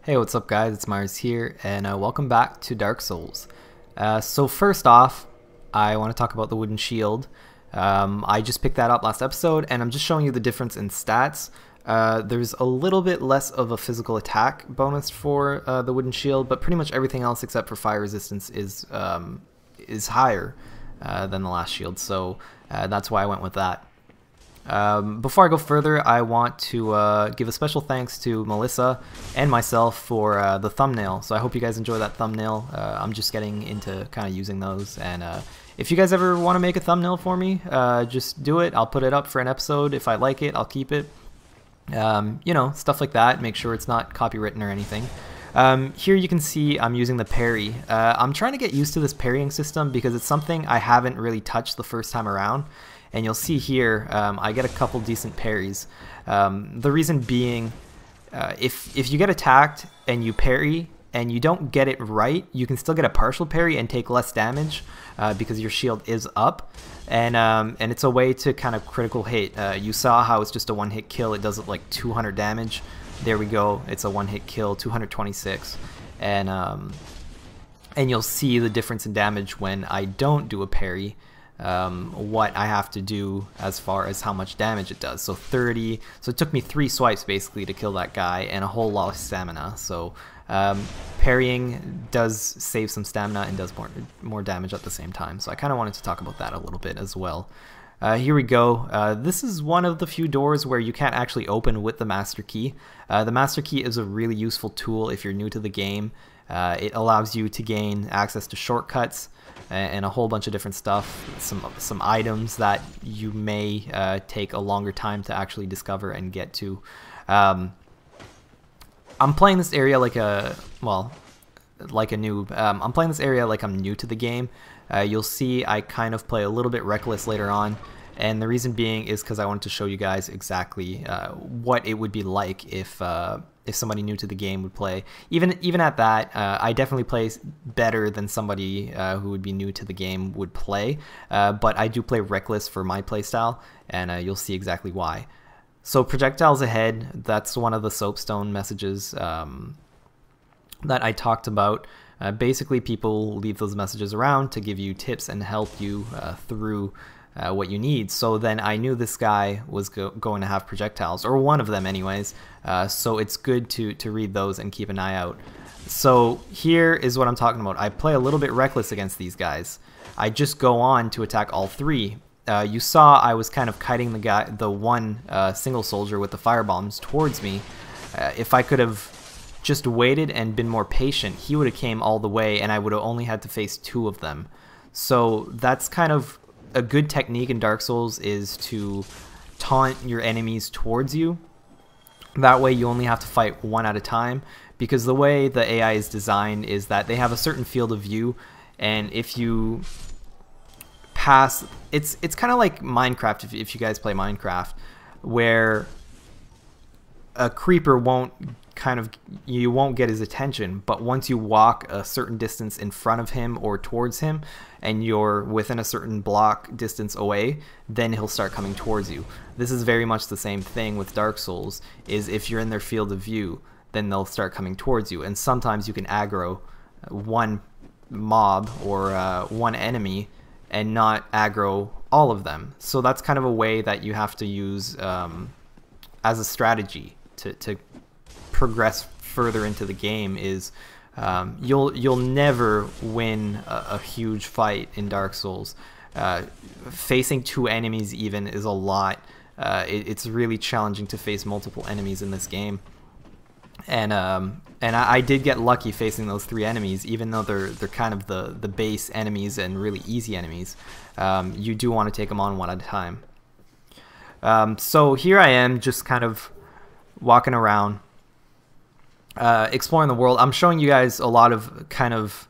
Hey, what's up guys, it's Mars here, and welcome back to Dark Souls. So first off, I want to talk about the wooden shield. I just picked that up last episode, and I'm just showing you the difference in stats. There's a little bit less of a physical attack bonus for the wooden shield, but pretty much everything else except for fire resistance is higher than the last shield, so that's why I went with that. Before I go further, I want to give a special thanks to Melissa and myself for the thumbnail. So I hope you guys enjoy that thumbnail. I'm just getting into kind of using those, and if you guys ever want to make a thumbnail for me, just do it. I'll put it up for an episode. If I like it, I'll keep it. You know, stuff like that. Make sure it's not copywritten or anything. Here you can see I'm using the parry. I'm trying to get used to this parrying system because it's something I haven't really touched the first time around. And you'll see here, I get a couple decent parries. The reason being, if you get attacked and you parry and you don't get it right, you can still get a partial parry and take less damage because your shield is up. And it's a way to kind of critical hit. You saw how it's just a one-hit kill. It does like 200 damage. There we go. It's a one-hit kill, 226. And you'll see the difference in damage when I don't do a parry. What I have to do as far as how much damage it does. So 30, so it took me 3 swipes basically to kill that guy and a whole lot of stamina. So parrying does save some stamina and does more damage at the same time. So I kind of wanted to talk about that a little bit as well. Here we go. This is one of the few doors where you can't actually open with the master key. The master key is a really useful tool if you're new to the game. It allows you to gain access to shortcuts and a whole bunch of different stuff, some items that you may take a longer time to actually discover and get to. I'm playing this area like a noob. I'm playing this area like I'm new to the game. You'll see I kind of play a little bit reckless later on, and the reason being is because I wanted to show you guys exactly what it would be like if somebody new to the game would play. Even at that, I definitely play better than somebody who would be new to the game would play, but I do play reckless for my playstyle, and you'll see exactly why. So projectiles ahead, that's one of the soapstone messages that I talked about. Basically, people leave those messages around to give you tips and help you through what you need. So then I knew this guy was going to have projectiles, or one of them anyways, so it's good to read those and keep an eye out. So here is what I'm talking about. I play a little bit reckless against these guys. I just go on to attack all 3. You saw I was kind of kiting the one single soldier with the fire bombs towards me. If I could have just waited and been more patient, he would have came all the way and I would have only had to face 2 of them. So that's kind of a good technique in Dark Souls, is to taunt your enemies towards you. That way you only have to fight 1 at a time, because the way the AI is designed is that they have a certain field of view, and if you pass, it's kind of like Minecraft, if you guys play Minecraft, where a creeper you won't get his attention, but once you walk a certain distance in front of him or towards him and you're within a certain block distance away, then he'll start coming towards you. This is very much the same thing with Dark Souls, is if you're in their field of view, then they'll start coming towards you, and sometimes you can aggro one mob or one enemy and not aggro all of them. So that's kind of a way that you have to use as a strategy to progress further into the game. Is you'll never win a huge fight in Dark Souls. Facing 2 enemies even is a lot. It's really challenging to face multiple enemies in this game, and I did get lucky facing those 3 enemies, even though they're kind of the base enemies and really easy enemies. You do want to take them on 1 at a time. So here I am, just kind of walking around, exploring the world. I'm showing you guys a lot of kind of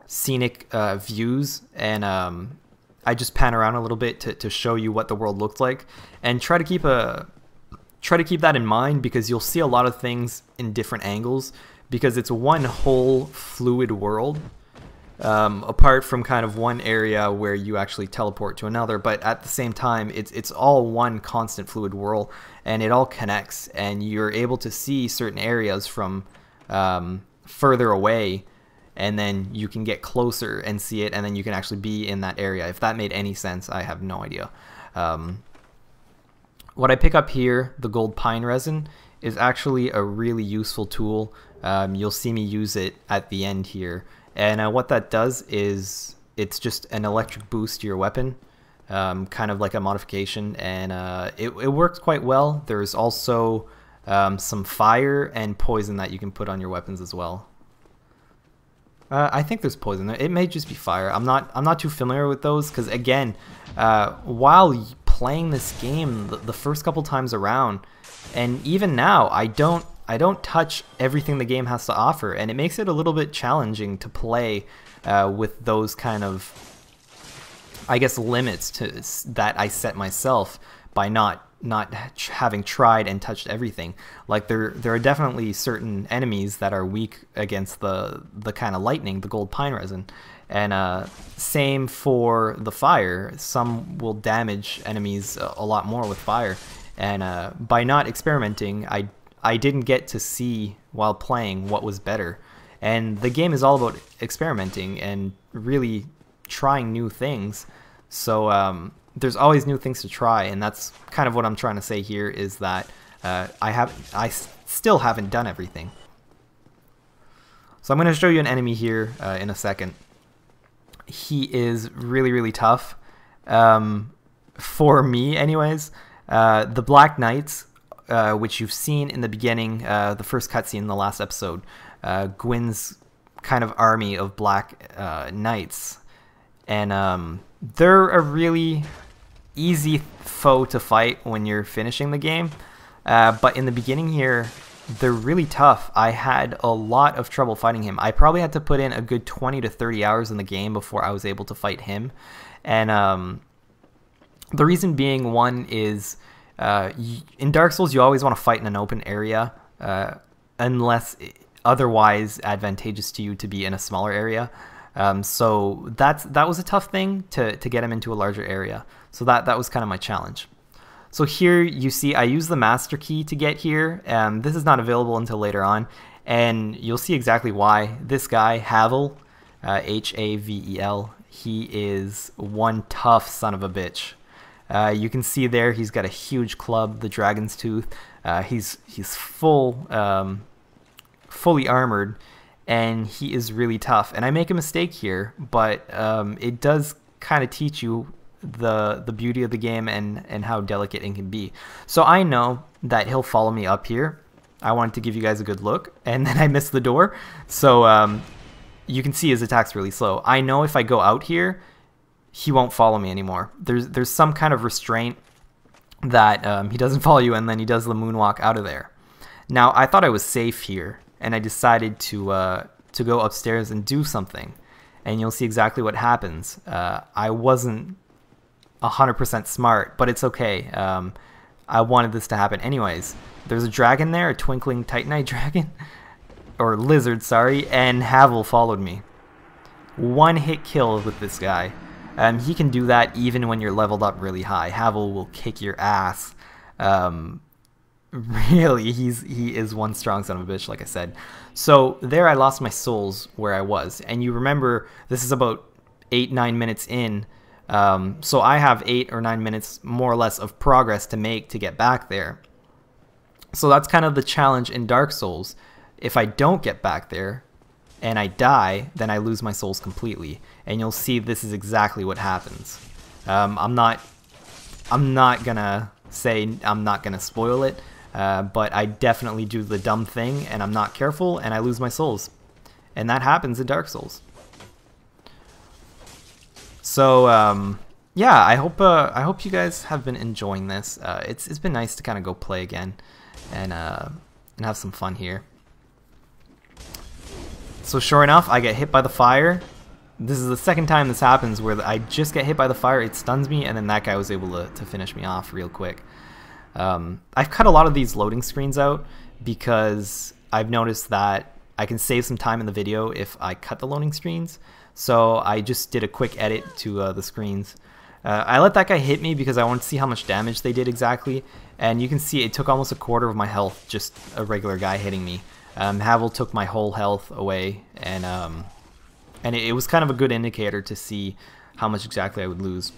scenic views, and I just pan around a little bit to show you what the world looks like, and try to keep that in mind, because you'll see a lot of things in different angles, because it's one whole fluid world. apart from kind of one area where you actually teleport to another, but at the same time it's all one constant fluid whirl, and it all connects, and you're able to see certain areas from further away, and then you can get closer and see it, and then you can actually be in that area. If that made any sense, I have no idea. What I pick up here, the gold pine resin, is actually a really useful tool. You'll see me use it at the end here. And what that does is it's just an electric boost to your weapon, kind of like a modification, and it works quite well. There's also some fire and poison that you can put on your weapons as well. I think there's poison there. It may just be fire. I'm not too familiar with those because, again, while playing this game the first couple times around, and even now, I don't touch everything the game has to offer, and it makes it a little bit challenging to play with those kind of, I guess, limits that I set myself by not having tried and touched everything. Like there are definitely certain enemies that are weak against the kind of lightning, the gold pine resin, and same for the fire. Some will damage enemies a lot more with fire, and by not experimenting, I didn't get to see while playing what was better. And the game is all about experimenting and really trying new things. So there's always new things to try, and that's kind of what I'm trying to say here, is that I still haven't done everything. So I'm going to show you an enemy here in a second. He is really, really tough. For me, anyways. The Black Knights, which you've seen in the beginning, the first cutscene in the last episode, Gwyn's kind of army of Black Knights. And they're a really easy foe to fight when you're finishing the game, but in the beginning here, they're really tough. I had a lot of trouble fighting him. I probably had to put in a good 20 to 30 hours in the game before I was able to fight him. And the reason being, one is in Dark Souls you always want to fight in an open area, unless otherwise advantageous to you to be in a smaller area. So that was a tough thing to get him into a larger area. So that was kind of my challenge. So here you see I use the master key to get here. This is not available until later on, and you'll see exactly why. This guy, Havel, Havel, he is one tough son of a bitch. You can see there he's got a huge club, the Dragon's Tooth. He's fully armored, and he is really tough. And I make a mistake here, but it does kind of teach you the beauty of the game and how delicate it can be. So I know that he'll follow me up here. I wanted to give you guys a good look, and then I missed the door. So you can see his attack's really slow. I know if I go out here, he won't follow me anymore. There's some kind of restraint that he doesn't follow you, and then he does the moonwalk out of there. Now I thought I was safe here, and I decided to go upstairs and do something, and you'll see exactly what happens. I wasn't 100% smart, but it's okay. I wanted this to happen anyways. There's a dragon there, a twinkling titanite dragon, or lizard, sorry, and Havel followed me. One hit kill with this guy. He can do that even when you're leveled up really high. Havel will kick your ass. Really, he is one strong son of a bitch, like I said. So there I lost my souls where I was, and you remember this is about 8-9 minutes in, so I have 8 or 9 minutes more or less of progress to make to get back there. So that's kind of the challenge in Dark Souls. If I don't get back there and I die, then I lose my souls completely, and you'll see this is exactly what happens. I'm not gonna say I'm not gonna spoil it, but I definitely do the dumb thing, and I'm not careful, and I lose my souls. And that happens in Dark Souls. So yeah, I hope you guys have been enjoying this. It's been nice to kind of go play again and have some fun here. So sure enough, I get hit by the fire. This is the second time this happens where I just get hit by the fire, it stuns me, and then that guy was able to finish me off real quick. I've cut a lot of these loading screens out because I've noticed that I can save some time in the video if I cut the loading screens. So I just did a quick edit to the screens. I let that guy hit me because I wanted to see how much damage they did exactly, and you can see it took almost a quarter of my health, just a regular guy hitting me. Havel took my whole health away, and it was kind of a good indicator to see how much exactly I would lose.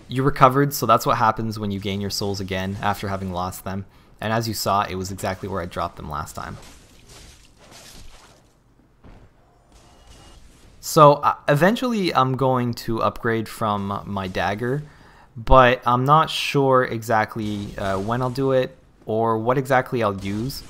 You recovered, so that's what happens when you gain your souls again after having lost them. And as you saw, it was exactly where I dropped them last time. So eventually I'm going to upgrade from my dagger, but I'm not sure exactly when I'll do it or what exactly I'll use.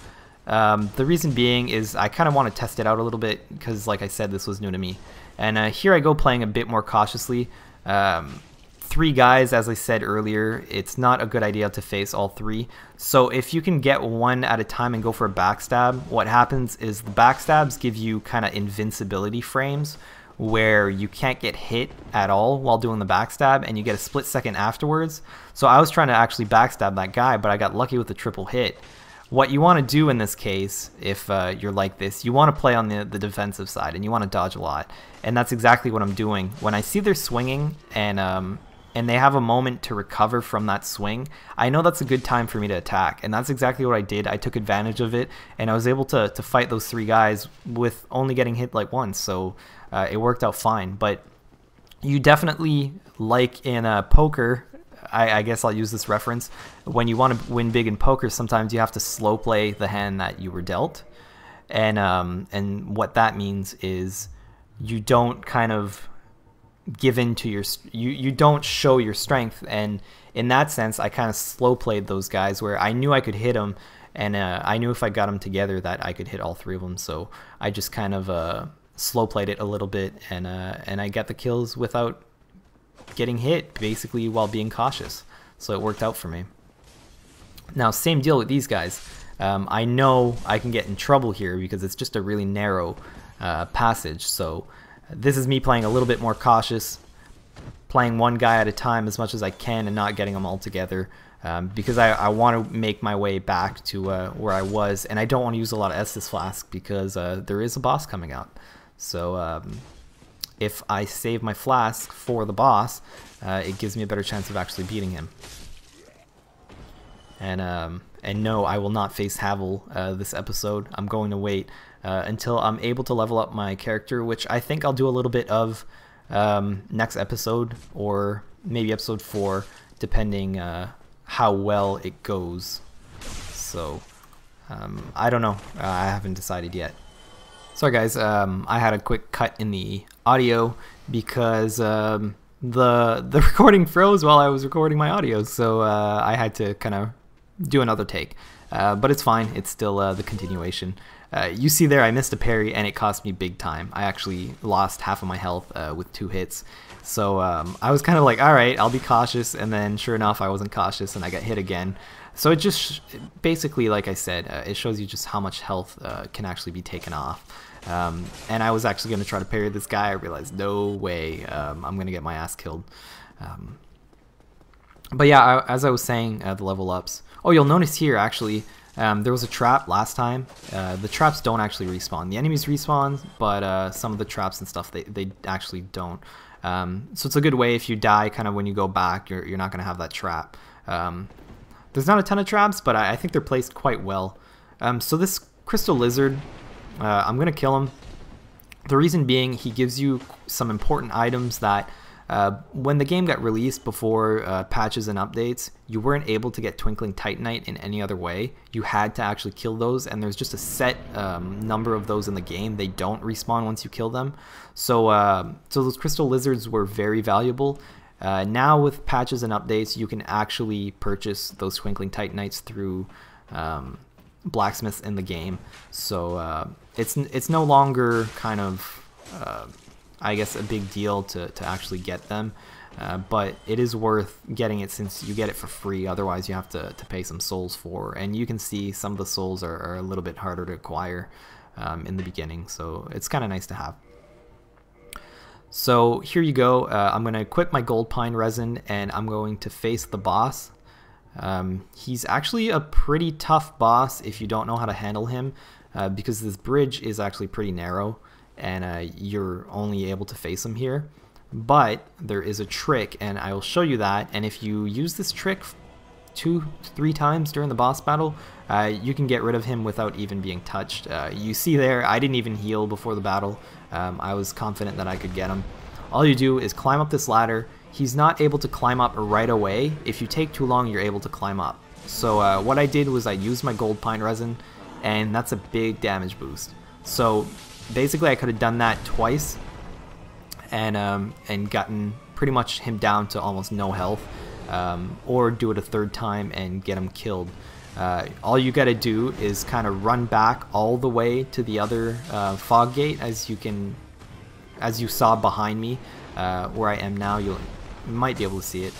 The reason being is I kind of want to test it out a little bit because, like I said, this was new to me. And here I go playing a bit more cautiously. 3 guys, as I said earlier, it's not a good idea to face all 3. So if you can get one at a time and go for a backstab, what happens is the backstabs give you kind of invincibility frames where you can't get hit at all while doing the backstab, and you get a split second afterwards. So I was trying to actually backstab that guy, but I got lucky with the triple hit. What you want to do in this case, if you're like this, you want to play on the defensive side, and you want to dodge a lot. And that's exactly what I'm doing. When I see they're swinging and they have a moment to recover from that swing, I know that's a good time for me to attack. And that's exactly what I did. I took advantage of it, and I was able to fight those 3 guys with only getting hit like once. So it worked out fine. But you definitely, like in poker, I guess I'll use this reference, when you want to win big in poker, sometimes you have to slow play the hand that you were dealt. And what that means is you don't kind of give in to your you don't show your strength. And in that sense, I kind of slow played those guys where I knew I could hit them, and I knew if I got them together that I could hit all 3 of them. So I just kind of slow played it a little bit, and I got the kills without getting hit, basically, while being cautious. So it worked out for me. Now, same deal with these guys. I know I can get in trouble here because it's just a really narrow passage. So this is me playing a little bit more cautious, playing one guy at a time as much as I can and not getting them all together, because I want to make my way back to where I was, and I don't want to use a lot of Estus Flask because there is a boss coming up. So if I save my flask for the boss, it gives me a better chance of actually beating him. And no, I will not face Havel this episode. I'm going to wait until I'm able to level up my character, which I think I'll do a little bit of next episode, or maybe episode 4, depending how well it goes. So I don't know. I haven't decided yet. Sorry guys, I had a quick cut in the audio because the recording froze while I was recording my audio, so I had to kind of do another take. But it's fine, it's still the continuation. You see there I missed a parry and it cost me big time. I actually lost half of my health with 2 hits. So I was kind of like, alright, I'll be cautious, and then sure enough I wasn't cautious and I got hit again. So it just basically, like I said, it shows you just how much health can actually be taken off. And I was actually going to try to parry this guy. I realized, no way, I'm going to get my ass killed. But yeah, as I was saying, the level ups. Oh, you'll notice here actually, there was a trap last time. The traps don't actually respawn. The enemies respawn, but some of the traps and stuff, they actually don't. So it's a good way if you die kind of when you go back, you're not going to have that trap. There's not a ton of traps, but I think they're placed quite well. So this crystal lizard, I'm going to kill him. The reason being, he gives you some important items that when the game got released before patches and updates, you weren't able to get Twinkling Titanite in any other way. You had to actually kill those, and there's just a set number of those in the game. They don't respawn once you kill them. So, so those crystal lizards were very valuable. Now with patches and updates, you can actually purchase those Twinkling Titanites through blacksmiths in the game. So it's no longer kind of I guess a big deal to actually get them, but it is worth getting it since you get it for free. Otherwise you have to pay some souls for, and you can see some of the souls are a little bit harder to acquire in the beginning, so it's kind of nice to have. So here you go. I'm going to equip my gold pine resin, and I'm going to face the boss. He's actually a pretty tough boss if you don't know how to handle him, because this bridge is actually pretty narrow, and you're only able to face him here. But there is a trick, and I will show you that. And if you use this trick 2-3 times during the boss battle, you can get rid of him without even being touched. You see there, I didn't even heal before the battle. I was confident that I could get him. All you do is climb up this ladder. He's not able to climb up right away. If you take too long, you're able to climb up. So what I did was I used my gold pine resin, and that's a big damage boost. So basically I could have done that twice and gotten pretty much him down to almost no health, or do it a third time and get him killed. All you gotta do is kind of run back all the way to the other fog gate, as you saw behind me, where I am now. You might be able to see it.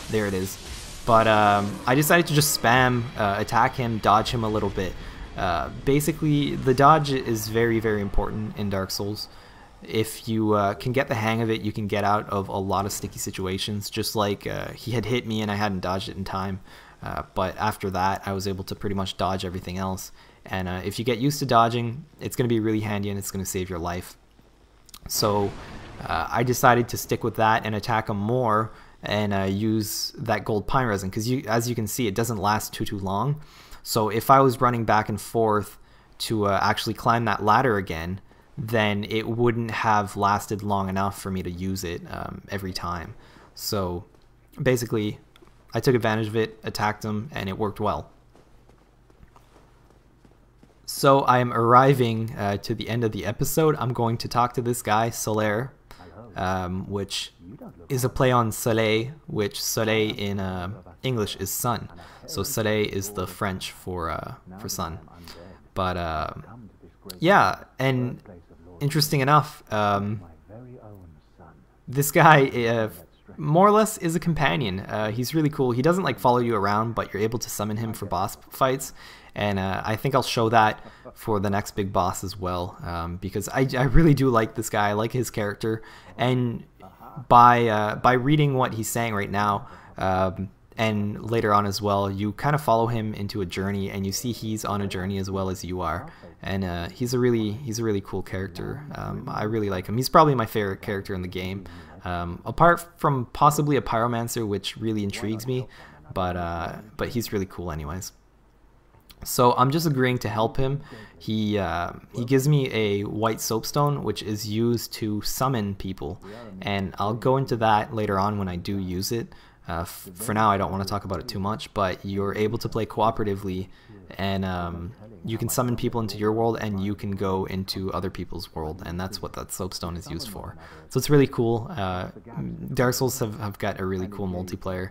There it is. But I decided to just spam attack him, dodge him a little bit. Basically, the dodge is very, very important in Dark Souls. If you can get the hang of it, you can get out of a lot of sticky situations. Just like he had hit me and I hadn't dodged it in time. But after that, I was able to pretty much dodge everything else. And if you get used to dodging, it's going to be really handy and it's going to save your life. So I decided to stick with that and attack him more and use that gold pine resin, because as you can see, it doesn't last too long. So if I was running back and forth to actually climb that ladder again, then it wouldn't have lasted long enough for me to use it every time. So basically, I took advantage of it, attacked him, and it worked well. So I am arriving to the end of the episode. I'm going to talk to this guy, Solaire, which is a play on Soleil, which Soleil in English is sun. So Soleil is the French for sun. But yeah, and interesting enough, this guy more or less is a companion. He's really cool. He doesn't like follow you around, but you're able to summon him for boss fights. And I think I'll show that for the next big boss as well, because I really do like this guy. I like his character, and by reading what he's saying right now, and later on as well, you kind of follow him into a journey, and you see he's on a journey as well as you are. And he's a really cool character. I really like him. He's probably my favorite character in the game, apart from possibly a pyromancer, which really intrigues me. But he's really cool anyways. So I'm just agreeing to help him. He gives me a white soapstone, which is used to summon people, and I'll go into that later on when I do use it. For now, I don't want to talk about it too much, but you're able to play cooperatively, and you can summon people into your world, and you can go into other people's world, and that's what that soapstone is used for. So it's really cool. Dark Souls have got a really cool multiplayer.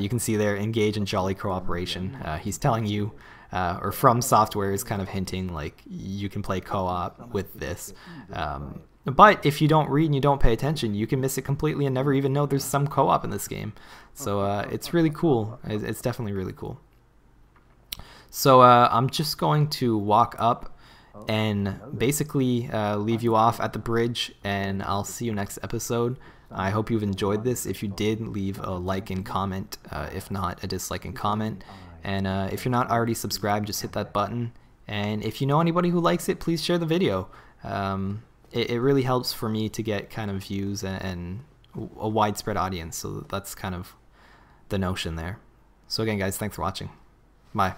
You can see there, engage in jolly cooperation. He's telling you, or From Software is kind of hinting like you can play co-op with this. But if you don't read and you don't pay attention, you can miss it completely and never even know there's some co-op in this game. So it's really cool. It's definitely really cool. So I'm just going to walk up and basically leave you off at the bridge, and I'll see you next episode. I hope you've enjoyed this. If you did, leave a like and comment. If not, a dislike and comment. And if you're not already subscribed, just hit that button. And if you know anybody who likes it, please share the video. It really helps for me to get kind of views and a widespread audience. So that's kind of the notion there. So again, guys, thanks for watching. Bye.